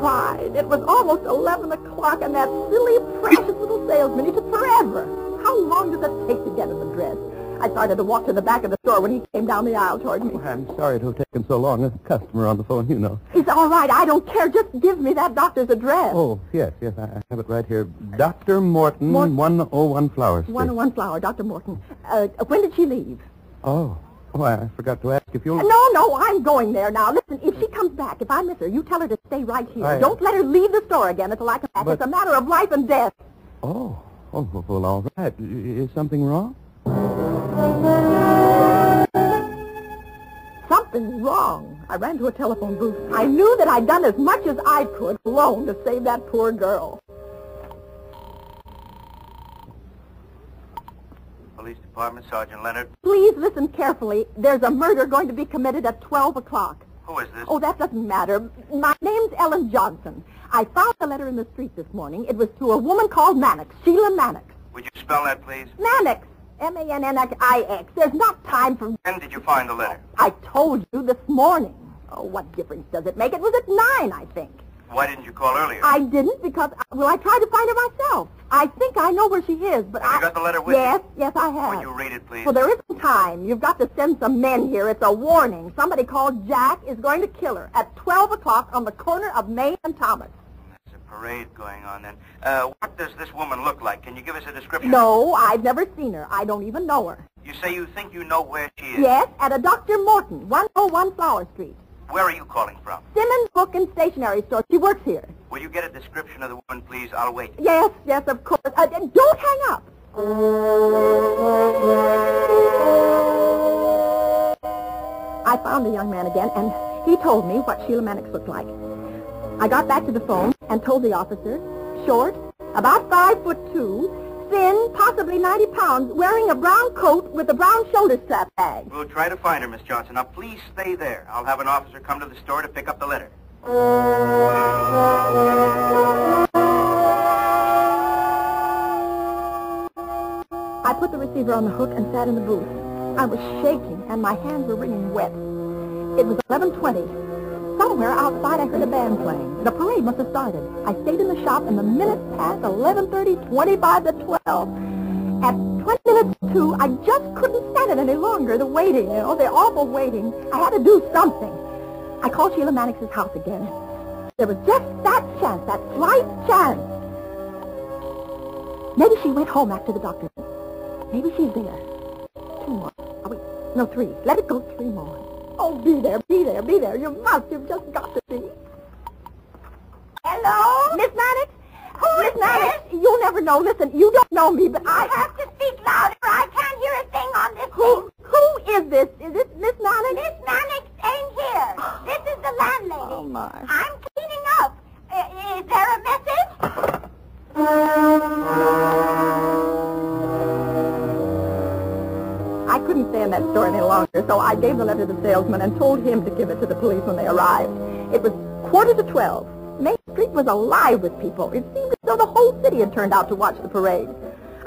cried. It was almost 11 o'clock, and that silly, precious little salesman, he took forever. How long does it take to get an address? I started to walk to the back of the store when he came down the aisle toward me. Oh, I'm sorry to have taken so long. A customer on the phone, you know. It's all right. I don't care. Just give me that doctor's address. Oh, yes, I have it right here. Dr. Morton, 101 Flower Street. 101 Flower, Dr. Morton. When did she leave? Oh, I forgot to ask if you'll... No, I'm going there now. Listen, if she comes back, if I miss her, you tell her to stay right here. Don't let her leave the store again until I come back. It's a matter of life and death. Oh, well, all right. Is something wrong? Something's wrong. I ran to a telephone booth. I knew that I'd done as much as I could alone to save that poor girl. Police Department, Sergeant Leonard. Please listen carefully. There's a murder going to be committed at 12 o'clock. Who is this? Oh, that doesn't matter. My name's Ellen Johnson. I found a letter in the street this morning. It was to a woman called Mannix, Sheila Mannix. Would you spell that, please? Mannix. M-A-N-N-I-X. There's not time for... When did you find the letter? I told you this morning. Oh, what difference does it make? It was at 9, I think. Why didn't you call earlier? I didn't because, I tried to find her myself. I think I know where she is, but You got the letter with you? Yes, I have. Will you read it, please? Well, there isn't time. You've got to send some men here. It's a warning. Somebody called Jack is going to kill her at 12 o'clock on the corner of Main and Thomas. There's a parade going on then. What does this woman look like? Can you give us a description? No, I've never seen her. I don't even know her. You say you think you know where she is? Yes, at a Dr. Morton, 101 Flower Street. Where are you calling from? Simmons Book and Stationery Store. She works here. Will you get a description of the woman, please? I'll wait. Yes, of course. Don't hang up. I found the young man again, and he told me what Sheila Mannix looked like. I got back to the phone and told the officer, short, about 5'2", thin, possibly 90 pounds, wearing a brown coat with a brown shoulder strap bag. We'll try to find her, Miss Johnson. Now, please stay there. I'll have an officer come to the store to pick up the letter. I put the receiver on the hook and sat in the booth. I was shaking, and my hands were wringing wet. It was 11:20. Somewhere outside I heard a band playing. The parade must have started. I stayed in the shop, and the minutes passed 11:30, 25 to 12. At 20 minutes to 2, I just couldn't stand it any longer. The waiting, the awful waiting. I had to do something. I called Sheila Mannix's house again. There was just that chance, that slight chance. Maybe she went home after the doctor. Maybe she's there. 2 more. Oh, wait. No, 3. Let it go 3 more. Oh, be there. You must. You've just got to be. Hello? Miss Mannix? Miss Mannix? You'll never know. Listen, you don't know me, but I have to speak louder. I can't hear a thing on this Who is this? Is this Miss Mannix? Miss Mannix ain't here. This is the landlady. Oh, my. I'm cleaning up. Is there a message? I couldn't stay in that store any longer, so I gave the letter to the salesman and told him to give it to the police when they arrived. It was 11:45. Main Street was alive with people. It seemed as though the whole city had turned out to watch the parade.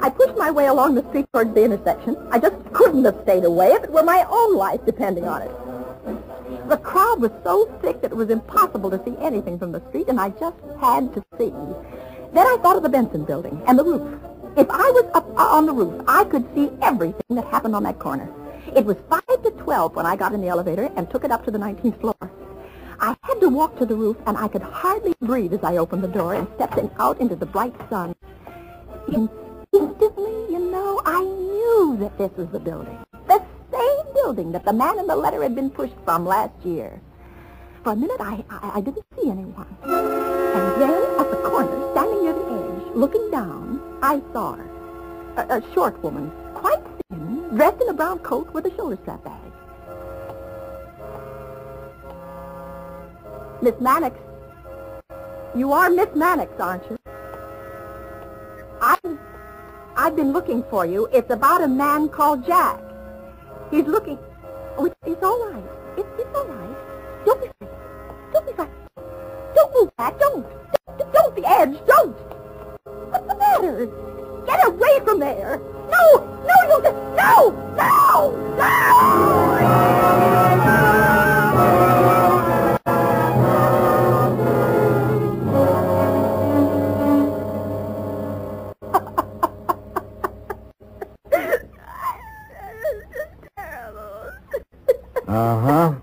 I pushed my way along the street towards the intersection. I just couldn't have stayed away if it were my own life depending on it. The crowd was so thick that it was impossible to see anything from the street, and I just had to see. Then I thought of the Benson building and the roof. If I was up on the roof, I could see everything that happened on that corner. It was 5 to 12 when I got in the elevator and took it up to the 19th floor. I had to walk to the roof, and I could hardly breathe as I opened the door and stepped out into the bright sun. Instinctively, I knew that this was the building. The same building that the man in the letter had been pushed from last year. For a minute, I didn't see anyone. And then, at the corner, standing near the edge, looking down, I saw her. A short woman, quite thin, dressed in a brown coat with a shoulder strap bag. Miss Mannix. You are Miss Mannix, aren't you? I've been looking for you. It's about a man called Jack. He's looking... Oh, it's all right. It's all right. Don't be frightened. Don't be frightened. Don't move back. Don't the edge. Don't. What's the matter? Get away from there. No, you just... No! Uh-huh.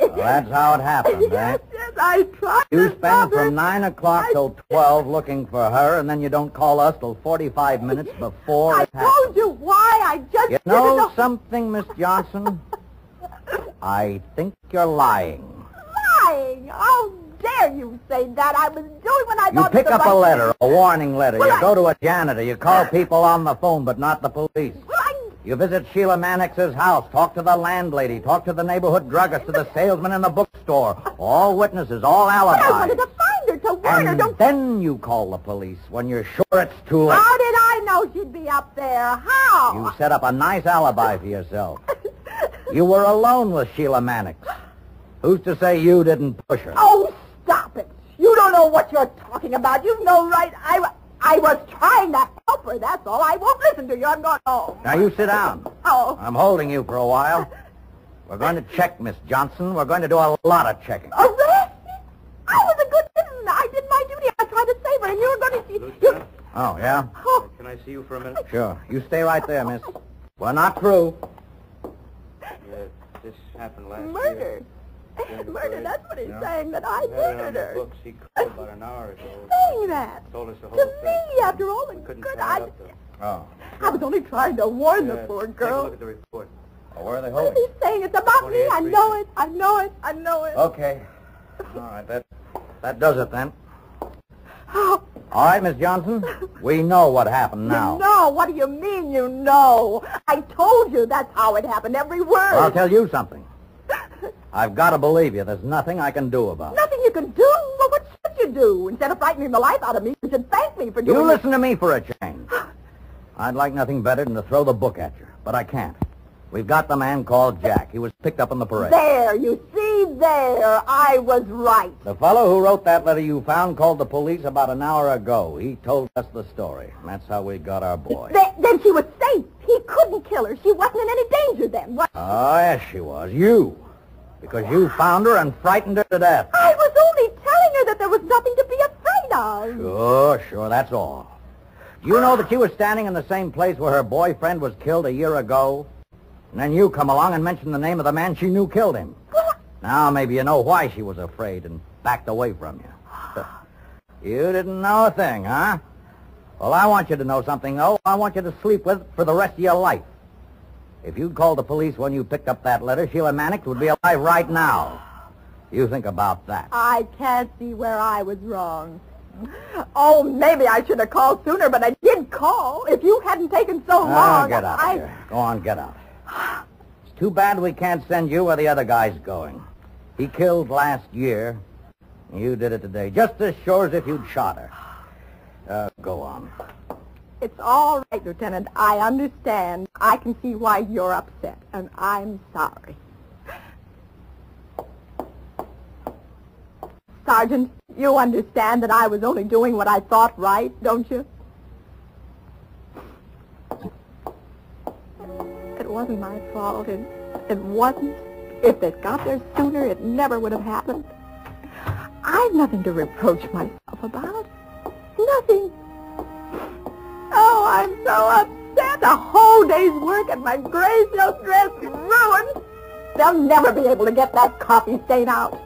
Well, that's how it happened, eh? Yes, I tried You to spend stop her. from 9 o'clock till 12 looking for her, and then you don't call us till 45 minutes before I it happens. told you why. I just You didn't know know. something, Miss Johnson? I think you're lying. Lying. How dare you say that? I was doing what I You thought pick was the up a right letter, thing. a warning letter. Well, You I- go to a janitor. You call people on the phone, but not the police. Well, You visit Sheila Mannix's house, talk to the landlady, talk to the neighborhood druggist, to the salesman in the bookstore. All witnesses, all I alibis. wanted to find her, to warn her. And Don't. then you call the police when you're sure it's too late. How did I know she'd be up there? How? You set up a nice alibi for yourself. You were alone with Sheila Mannix. Who's to say you didn't push her? Oh, stop it. You don't know what you're talking about. You know right. I was trying to help her, that's all. I won't listen to you. I'm going home. Now, you sit down. Oh. I'm holding you for a while. We're going to check, Miss Johnson. We're going to do a lot of checking. Arrested? I was a good citizen. I did my duty. I tried to save her, and you were going to see... Lieutenant? Oh, yeah? Oh, Can I see you for a minute? Sure. You stay right there, miss. We're not through. This happened last murder. year. Murder, that's what he's No. saying, that I We had it on murdered the her. books. He called about an hour ago. Saying that. Told us the whole To thing. me, after all the Couldn't good tie I... it up, though. Oh. I was only trying to warn the Yeah, poor Take a girl. look at the report. Well, where are they What holding? he's saying, it's about me. I 28th know it. I know it. I know it. Okay. All right, that does it then. Oh, All right, Miss Johnson. We know what happened now. you know. What do you mean, you know? I told you that's how it happened, every word. Well, I'll tell you something. I've got to believe you. There's nothing I can do about it. Nothing you can do? Well, what should you do? Instead of frightening the life out of me, you should thank me for doing You it. listen to me for a change. I'd like nothing better than to throw the book at you, but I can't. We've got the man called Jack. He was picked up on the parade. There, you see there. I was right. The fellow who wrote that letter you found called the police about an hour ago. He told us the story. That's how we got our boy. Then she was safe. He couldn't kill her. She wasn't in any danger then. What? Oh, yes, she was. You. Because you found her and frightened her to death. I was only telling her that there was nothing to be afraid of. Sure, that's all. You know that she was standing in the same place where her boyfriend was killed a year ago? And then you come along and mention the name of the man she knew killed him. Now maybe you know why she was afraid and backed away from you. You didn't know a thing, huh? Well, I want you to know something, though. I want you to sleep with it for the rest of your life. If you'd called the police when you picked up that letter, Sheila Mannix would be alive right now. You think about that. I can't see where I was wrong. Oh, maybe I should have called sooner, but I did call. If you hadn't taken so long... Get out of here. Go on, get out. It's too bad we can't send you where the other guy's going. He killed last year. You did it today, just as sure as if you'd shot her. Go on. It's all right, Lieutenant. I understand. I can see why you're upset, and I'm sorry. Sergeant, you understand that I was only doing what I thought right, don't you? It wasn't my fault. It wasn't. If they'd got there sooner, it never would have happened. I've nothing to reproach myself about. Nothing. Oh, I'm so upset. A whole day's work and my gray silk dress ruined. They'll never be able to get that coffee stain out.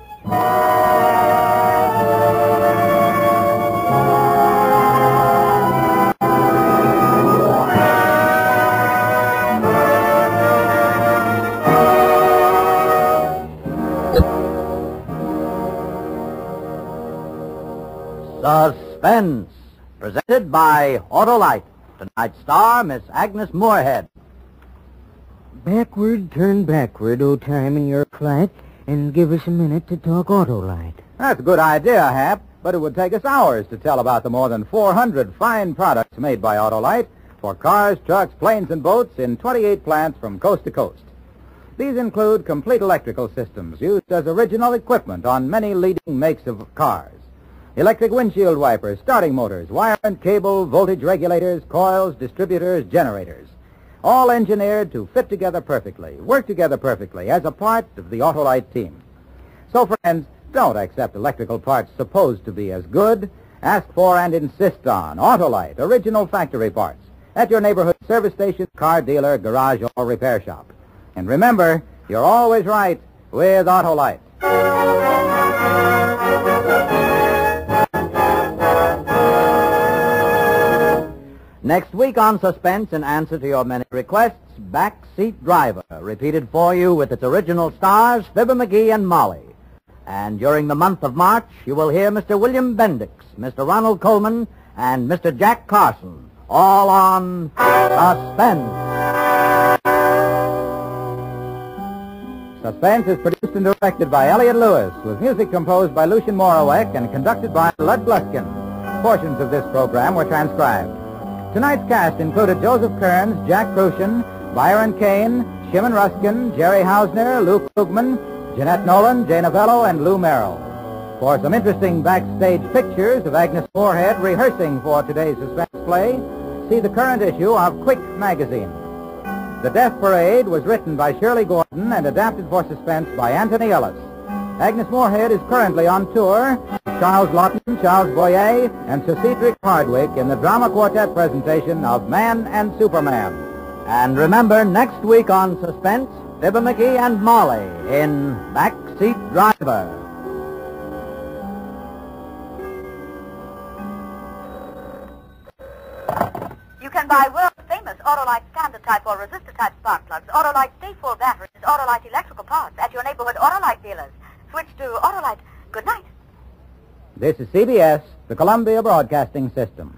Suspense, presented by Autolite. Tonight's star, Miss Agnes Moorehead. Backward, turn backward, O time in your flight, and give us a minute to talk Autolite. That's a good idea, Hap, but it would take us hours to tell about the more than 400 fine products made by Autolite for cars, trucks, planes, and boats in 28 plants from coast to coast. These include complete electrical systems used as original equipment on many leading makes of cars. Electric windshield wipers, starting motors, wire and cable, voltage regulators, coils, distributors, generators. All engineered to fit together perfectly, work together perfectly as a part of the Autolite team. So, friends, don't accept electrical parts supposed to be as good. Ask for and insist on Autolite, original factory parts, at your neighborhood service station, car dealer, garage, or repair shop. And remember, you're always right with Autolite. Next week on Suspense, in answer to your many requests, Backseat Driver, repeated for you with its original stars, Fibber McGee and Molly. And during the month of March, you will hear Mr. William Bendix, Mr. Ronald Coleman, and Mr. Jack Carson, all on Suspense. Suspense is produced and directed by Elliott Lewis, with music composed by Lucien Morawek and conducted by Lud Gluskin. Portions of this program were transcribed. Tonight's cast included Joseph Kearns, Jack Crucian, Byron Kane, Shimon Ruskin, Jerry Hausner, Lou Krugman, Jeanette Nolan, Jay Novello, and Lou Merrill. For some interesting backstage pictures of Agnes Moorehead rehearsing for today's Suspense play, see the current issue of Quick magazine. The Death Parade was written by Shirley Gordon and adapted for Suspense by Anthony Ellis. Agnes Moorehead is currently on tour with Charles Lawton, Charles Boyer, and Sir Cedric Hardwick in the drama quartet presentation of Man and Superman. And remember, next week on Suspense, Fibber McGee and Molly in Backseat Driver. You can buy world-famous Autolite standard type or resistor type spark plugs, Autolite stay-full batteries, Autolite electrical parts at your neighborhood Autolite dealers. Switch to Autolite. Good night. This is CBS, the Columbia Broadcasting System.